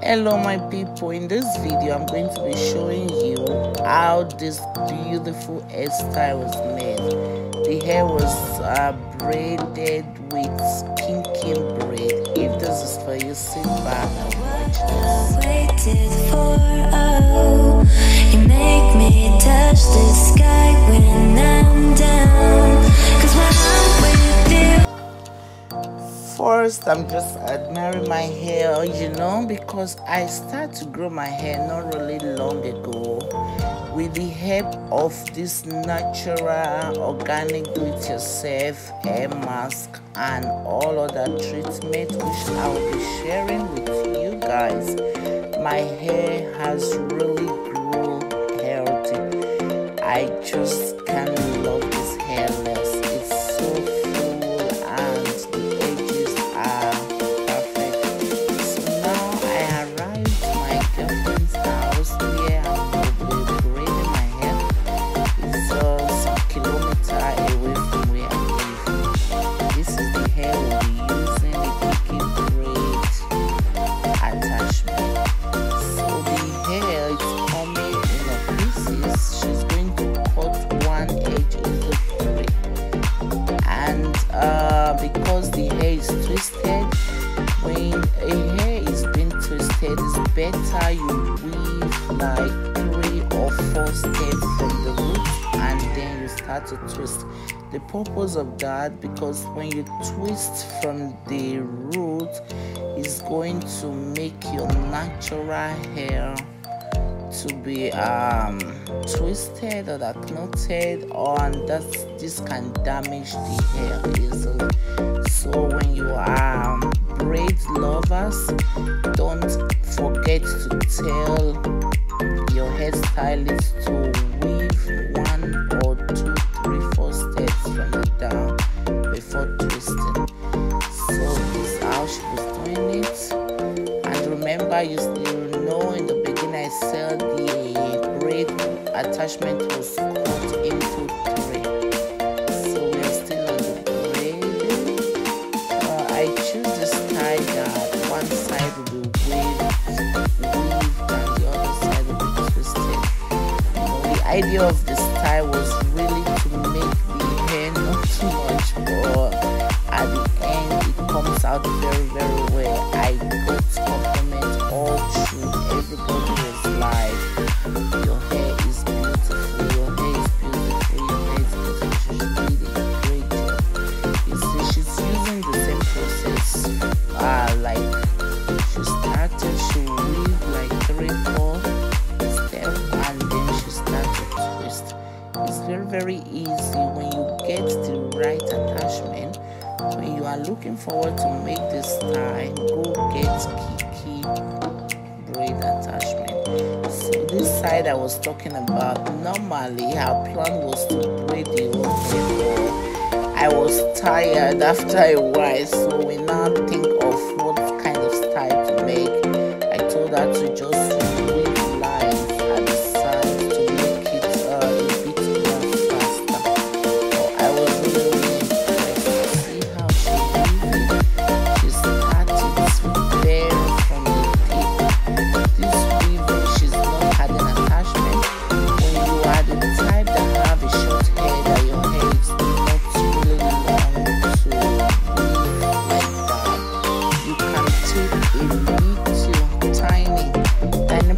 Hello my people, in this video I'm going to be showing you how this beautiful hairstyle was made. The hair was braided with kinky braid. If this is for you, sit back and watch this. Waited for, oh, you make me touch the sky when I'm down, 'cause when I'm with you. First, I'm just admiring my hair, because I started to grow my hair not really long ago with the help of this natural, organic, do-it-yourself hair mask and all other treatment which I will be sharing with you guys. My hair has really grown healthy. I just can't love this hairless. It's so full and the edges are perfect. So now I arrived at my girlfriend's house where I'm going to be braiding my hair. It's some kilometer away from where I live. This is the hair we'll be using, the Kiki braid attachment. So the hair is coming in a pieces. She's going to cut one edge into three, and because the hair is twisted, when a hair is being twisted, it's better you weave like 3 or 4 steps from the root and then you start to twist. The purpose of that, because when you twist from the root, it's going to make your natural hair to be twisted or knotted, this can damage the hair easily. So when you are braid lovers, don't forget to tell your hairstylist to weave 1 or 2, 3, 4 steps from the down before twisting. So this is how she was doing it. And remember, you still know in the beginning I said the braid attachment was cut into 3. So we are still on the braid. I choose the style that one side will be weaved and the other side will be twisted. The idea of the style was really to make the hair not too much, but at the end it comes out very, very well. I got compliments all through. Everybody was like, your hair is beautiful, your hair is beautiful, your hair is beautiful. She did a great job. You see, she's using the same process. Like she started, she weaved like 3, 4 steps and then she started to twist. It's very, very easy when you get the right attachment. When you are looking forward to make this style, go get Kiki braid attachment. So this side I was talking about, normally our plan was to braid the whole hair. I was tired after a while, so we now think of what kind of style to make. I told her to just weave lines at the side to make it a bit more faster. But I was really impressed. See how she weaved it. She started very from the tip. This weaving, she's not had an attachment. When you are the type that have a short hair, that your hair is not really long to weave like that, you can take a little tiny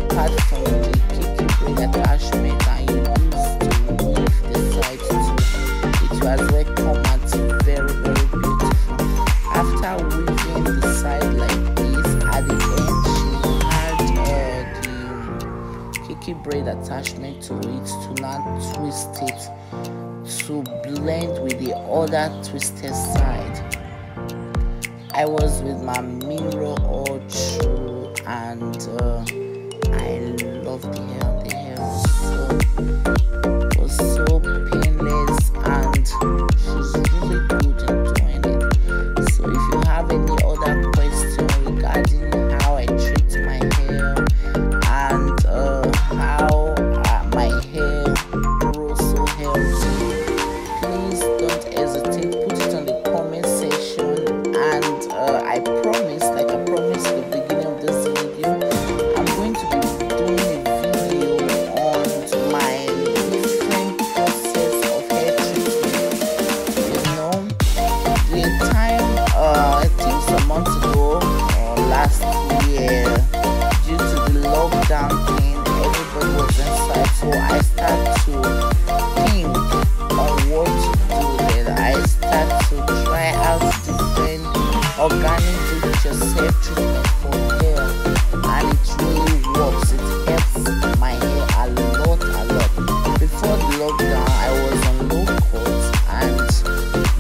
part from the Kiki braid attachment and you use to weave the sides too. It was well come out very, very beautiful. After weaving the side like this, at the end she had the Kiki braid attachment to it to now twist it to blend with the other twisted side. I was with my mirror all through and I love the hair. The hair was so painless and she's really good in doing it. So if you have any other question regarding how I treat my hair and how my hair grows so healthy, please don't hesitate, put it on the comment section. And I promise, like I promised at the beginning of this video, start to think on what to do. Then I start to try out different organic do-it-yourself treatment for hair, and it really works. It helps my hair a lot. Before the lockdown, I was on low cut and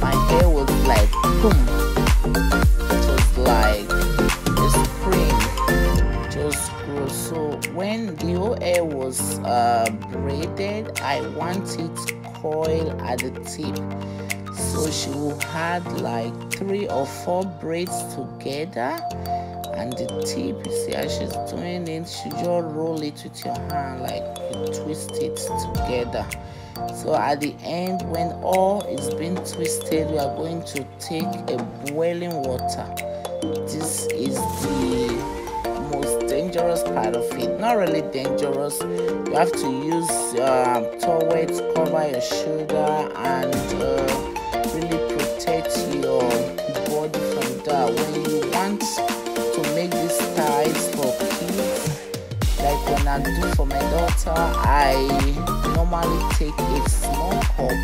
my hair was like boom. It was like a spring, just grew. So when the whole hair was braided, I want it coil at the tip. So she will add like 3 or 4 braids together, and the tip, you see how she's doing it, she just roll it with your hand, like you twist it together. So at the end, when all is being twisted, we are going to take a boiling water. This is the most dangerous part of it. Not really dangerous. You have to use towel to cover your shoulder and really protect your body from that. When you want to make these ties for kids, like when I do for my daughter, I normally take a small cup,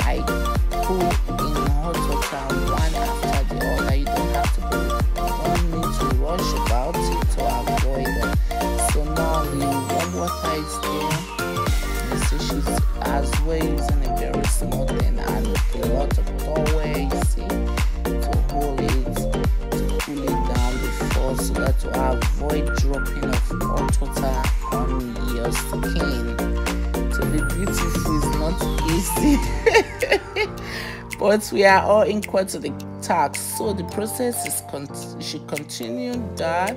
I put in hot water one after the other. You don't have to put, you don't need to rush about it to avoid it. So now the warm water is there. You see she's as well using a very small thing and a lot of towel, you see, to hold it, to cool it down before, so that to avoid dropping of hot water on your skin. To be beautiful is not easy. But we are all equal to the task. So the process is you should continue that.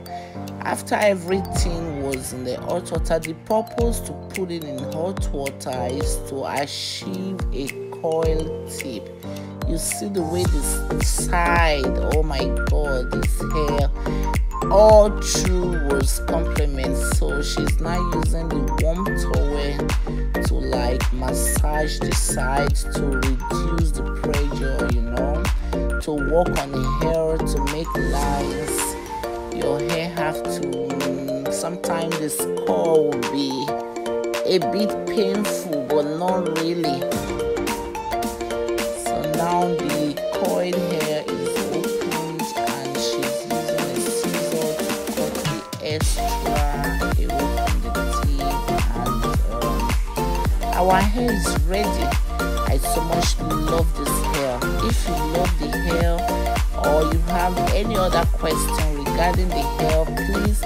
After everything was in the hot water, the purpose to put it in hot water is to achieve a coil tip. You see the way this side, oh my god, this hair all through was compliment. So she's now using the warm towel to like massage the sides to reduce the pressure, you know, to work on the hair, to make lines. Your hair have to, sometimes the skull will be a bit painful, but not really. So now the coiled hair is opened and she's using a scissor to cut the extra away from the tip, and our hair is ready. I so much love this hair. If you love the hair or you have any other question regarding the hair, please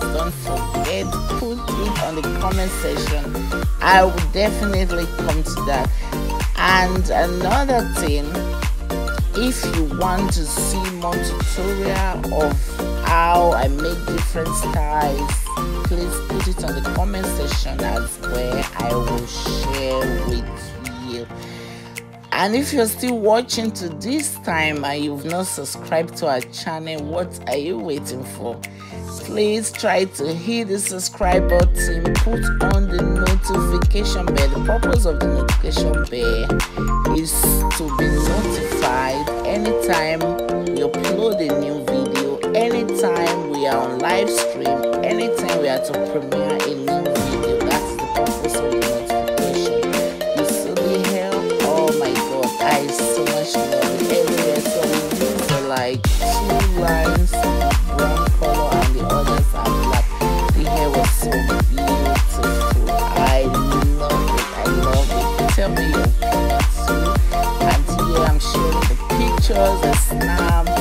don't forget, put it on the comment section. I will definitely come to that. And another thing, if you want to see more tutorial of how I make different styles, please put it on the comment section as well. I will share with you. And if you're still watching to this time and you've not subscribed to our channel, what are you waiting for? Please try to hit the subscribe button, put on the notification bell. The purpose of the notification bell is to be notified anytime we upload a new video, anytime we are on live stream, anytime we are to premiere a new video. That's the purpose of the notification. You see the hair? Oh my god, I so much love it everywhere. So we use like 2 lines, brown color, and the others are black. The hair was so beautiful. I love it. Tell me your opinion too. And here I'm sharing the pictures and snaps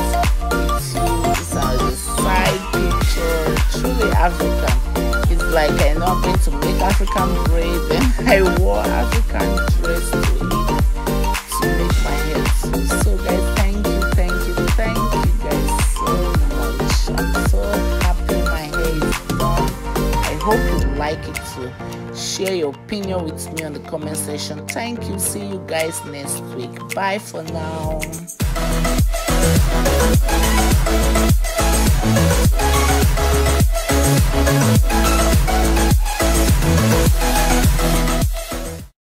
with you. These are the side pictures. Truly African. It's like I know I'm going to make African braid, then I wore African dress to it to make my hair too. So guys, thank you guys so much. I'm so happy my hair is done. I hope you like it too. Share your opinion with me on the comment section. Thank you. See you guys next week. Bye for now.